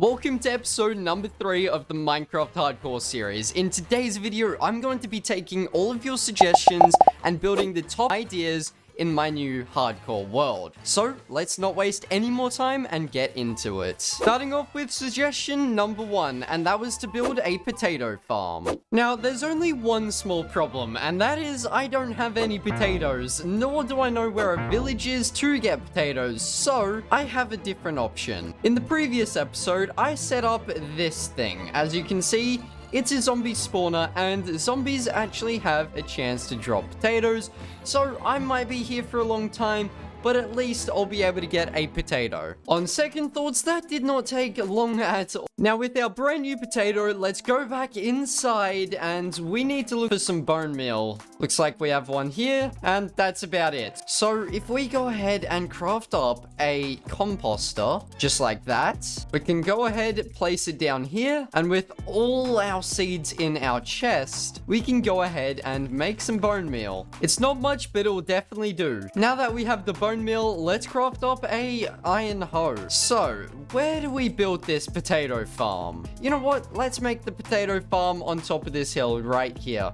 Welcome to episode number 3 of the Minecraft Hardcore series. In today's video, I'm going to be taking all of your suggestions and building the top ideas in my new hardcore world. So let's not waste any more time and get into it. Starting off with suggestion number 1, and that was to build a potato farm. Now, there's only one small problem, and that is I don't have any potatoes, nor do I know where a village is to get potatoes, so I have a different option. In the previous episode, I set up this thing. As you can see, it's a zombie spawner, and zombies actually have a chance to drop potatoes, so I might be here for a long time, but at least I'll be able to get a potato. On second thoughts, that did not take long at all. Now, with our brand new potato, let's go back inside, and we need to look for some bone meal. Looks like we have one here, and that's about it. So, if we go ahead and craft up a composter, just like that, we can go ahead, place it down here, and with all our seeds in our chest, we can go ahead and make some bone meal. It's not much, but it will definitely do. Now that we have the bone meal, let's craft up a iron hoe. So, where do we build this potato farm? You know what? Let's make the potato farm on top of this hill right here.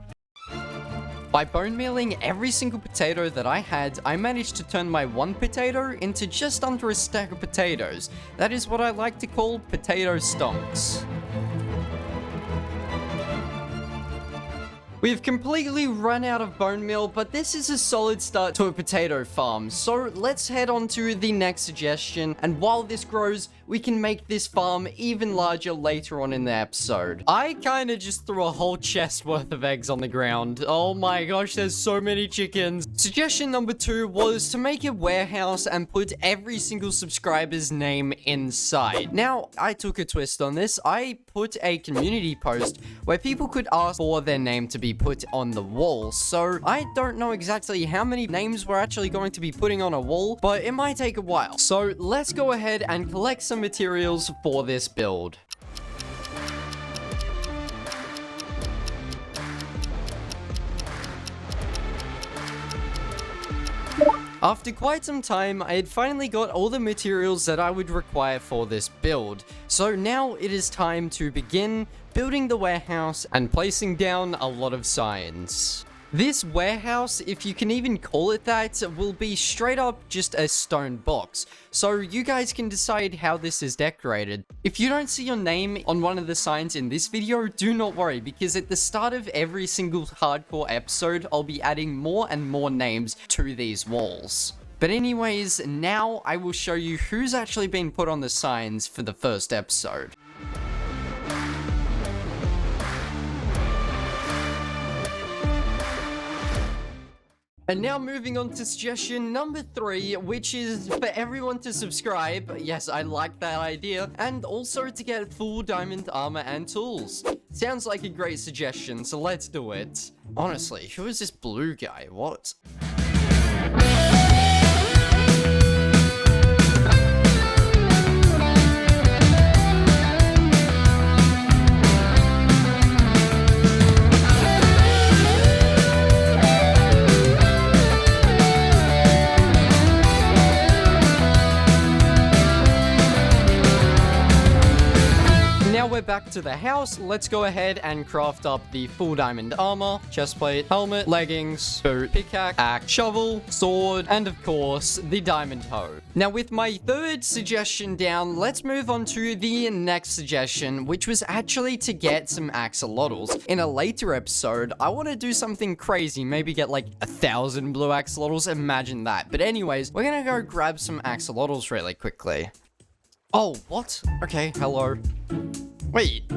By bone mealing every single potato that I had, I managed to turn my one potato into just under a stack of potatoes. That is what I like to call potato stonks. We've completely run out of bone meal, but this is a solid start to a potato farm. So let's head on to the next suggestion, and while this grows, we can make this farm even larger later on in the episode. I kind of just threw a whole chest worth of eggs on the ground. Oh my gosh, there's so many chickens. Suggestion number 2 was to make a warehouse and put every single subscriber's name inside. Now, I took a twist on this. I put a community post where people could ask for their name to be put on the wall. So I don't know exactly how many names we're actually going to be putting on a wall, but it might take a while. So let's go ahead and collect some materials for this build. After quite some time, I had finally got all the materials that I would require for this build. So now it is time to begin building the warehouse and placing down a lot of signs. This warehouse, if you can even call it that, will be straight up just a stone box. So you guys can decide how this is decorated. If you don't see your name on one of the signs in this video, do not worry, because at the start of every single hardcore episode, I'll be adding more and more names to these walls. But anyways, now I will show you who's actually been put on the signs for the first episode. And now moving on to suggestion number 3, which is for everyone to subscribe. Yes, I like that idea. And also to get full diamond armor and tools. Sounds like a great suggestion, so let's do it. Honestly, who is this Blooh guy? What? We're back to the house. Let's go ahead and craft up the full diamond armor, chestplate, helmet, leggings, boot, pickaxe, axe, shovel, sword, and of course, the diamond hoe. Now, with my third suggestion down, let's move on to the next suggestion, which was actually to get some axolotls. In a later episode, I want to do something crazy, maybe get like 1,000 blue axolotls. Imagine that. But anyways, we're gonna go grab some axolotls really quickly. Oh, what? Okay, hello. Wait,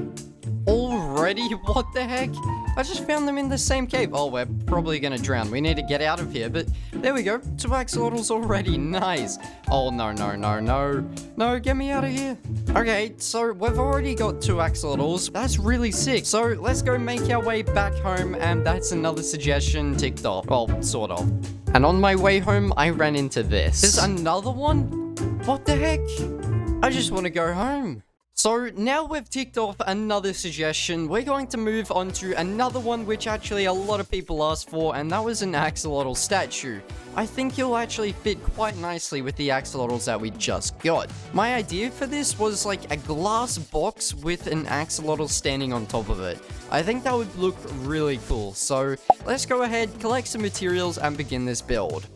already? What the heck? I just found them in the same cave. Oh, we're probably gonna drown. We need to get out of here, but there we go. 2 axolotls already. Nice. Oh, no, no, no, no. No, get me out of here. Okay, so we've already got 2 axolotls. That's really sick. So let's go make our way back home, and that's another suggestion ticked off. Well, sort of. And on my way home, I ran into this. There's another one? What the heck? I just want to go home. So now we've ticked off another suggestion, we're going to move on to another one which actually a lot of people asked for, and that was an axolotl statue. I think it'll actually fit quite nicely with the axolotls that we just got. My idea for this was like a glass box with an axolotl standing on top of it. I think that would look really cool, so let's go ahead, collect some materials and begin this build.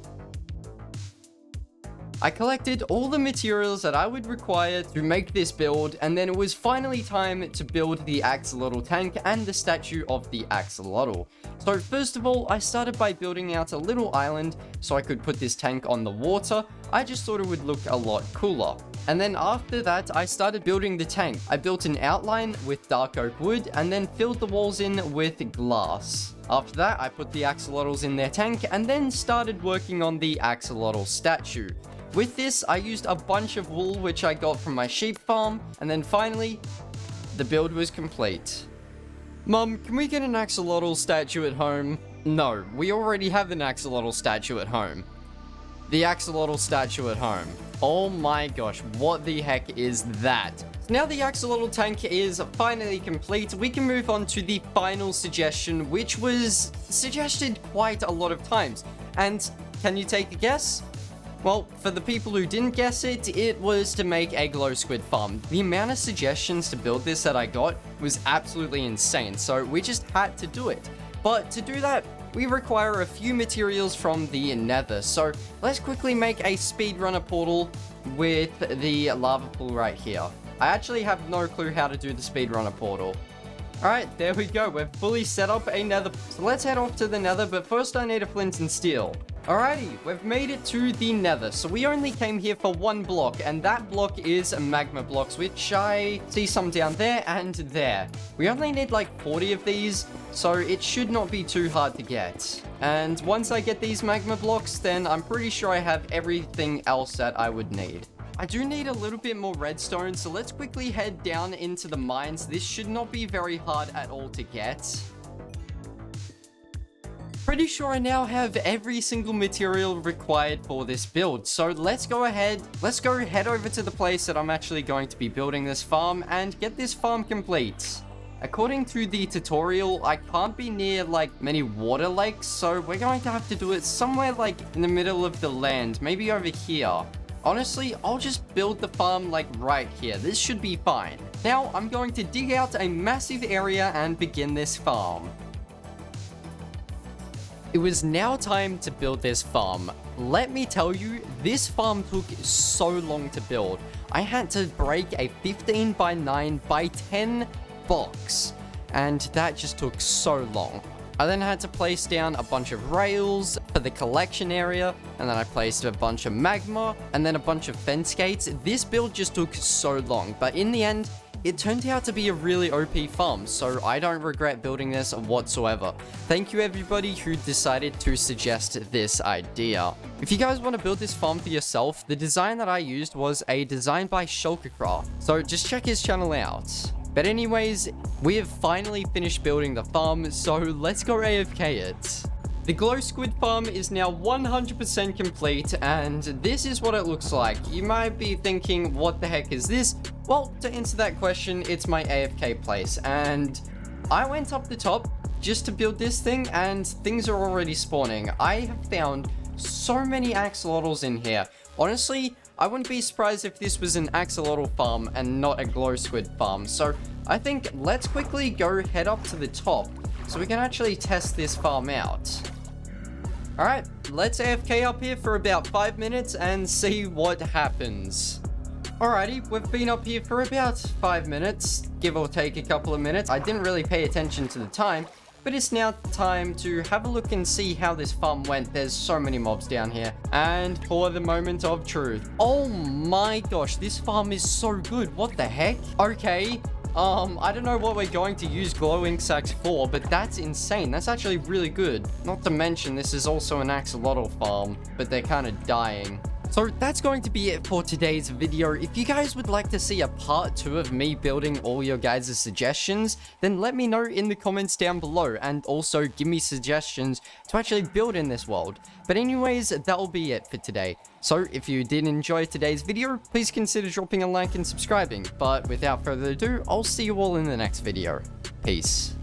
I collected all the materials that I would require to make this build, and then it was finally time to build the axolotl tank and the statue of the axolotl. So first of all, I started by building out a little island so I could put this tank on the water. I just thought it would look a lot cooler. And then after that, I started building the tank. I built an outline with dark oak wood and then filled the walls in with glass. After that, I put the axolotls in their tank and then started working on the axolotl statue. With this, I used a bunch of wool which I got from my sheep farm, and then finally, the build was complete. Mum, can we get an axolotl statue at home? No, we already have an axolotl statue at home. The axolotl statue at home. Oh my gosh, what the heck is that? So now the axolotl tank is finally complete, we can move on to the final suggestion, which was suggested quite a lot of times. And can you take a guess? Well, for the people who didn't guess it, it was to make a glow squid farm. The amount of suggestions to build this that I got was absolutely insane, so we just had to do it. But to do that, we require a few materials from the nether, so let's quickly make a speedrunner portal with the lava pool right here. I actually have no clue how to do the speedrunner portal. Alright, there we go, we've fully set up a nether. So let's head off to the nether, but first I need a flint and steel. Alrighty, we've made it to the nether, so we only came here for one block, and that block is magma blocks, which I see some down there and there. We only need like 40 of these, so it should not be too hard to get. And once I get these magma blocks, then I'm pretty sure I have everything else that I would need. I do need a little bit more redstone, so let's quickly head down into the mines. This should not be very hard at all to get. Pretty sure I now have every single material required for this build, so let's go head over to the place that I'm actually going to be building this farm and get this farm complete. According to the tutorial, I can't be near like many water lakes, so we're going to have to do it somewhere like in the middle of the land, maybe over here. Honestly, I'll just build the farm like right here. This should be fine. Now I'm going to dig out a massive area and begin this farm. It was now time to build this farm. Let me tell you, this farm took so long to build. I had to break a 15 by 9 by 10 box, and that just took so long. I then had to place down a bunch of rails for the collection area, and then I placed a bunch of magma, and then a bunch of fence gates. This build just took so long, but in the end, it turned out to be a really OP farm, so I don't regret building this whatsoever. Thank you everybody who decided to suggest this idea. If you guys want to build this farm for yourself, the design that I used was a design by Shulkercraft, so just check his channel out. But anyways, we have finally finished building the farm, so let's go AFK it. The glow squid farm is now 100% complete, and this is what it looks like. You might be thinking, what the heck is this? Well, to answer that question, it's my AFK place, and I went up the top just to build this thing, and things are already spawning. I have found so many axolotls in here. Honestly, I wouldn't be surprised if this was an axolotl farm and not a glow squid farm. So I think let's quickly go head up to the top so we can actually test this farm out. Alright, let's AFK up here for about 5 minutes and see what happens. Alrighty, we've been up here for about 5 minutes, give or take a couple of minutes. I didn't really pay attention to the time, but it's now time to have a look and see how this farm went. There's so many mobs down here. And for the moment of truth. Oh my gosh, this farm is so good. What the heck? Okay. I don't know what we're going to use glowing sacks for, but that's insane. That's actually really good. Not to mention, this is also an axolotl farm, but they're kind of dying. So that's going to be it for today's video. If you guys would like to see a part 2 of me building all your guys' suggestions, then let me know in the comments down below, and also give me suggestions to actually build in this world. But anyways, that'll be it for today. So if you did enjoy today's video, please consider dropping a like and subscribing. But without further ado, I'll see you all in the next video. Peace.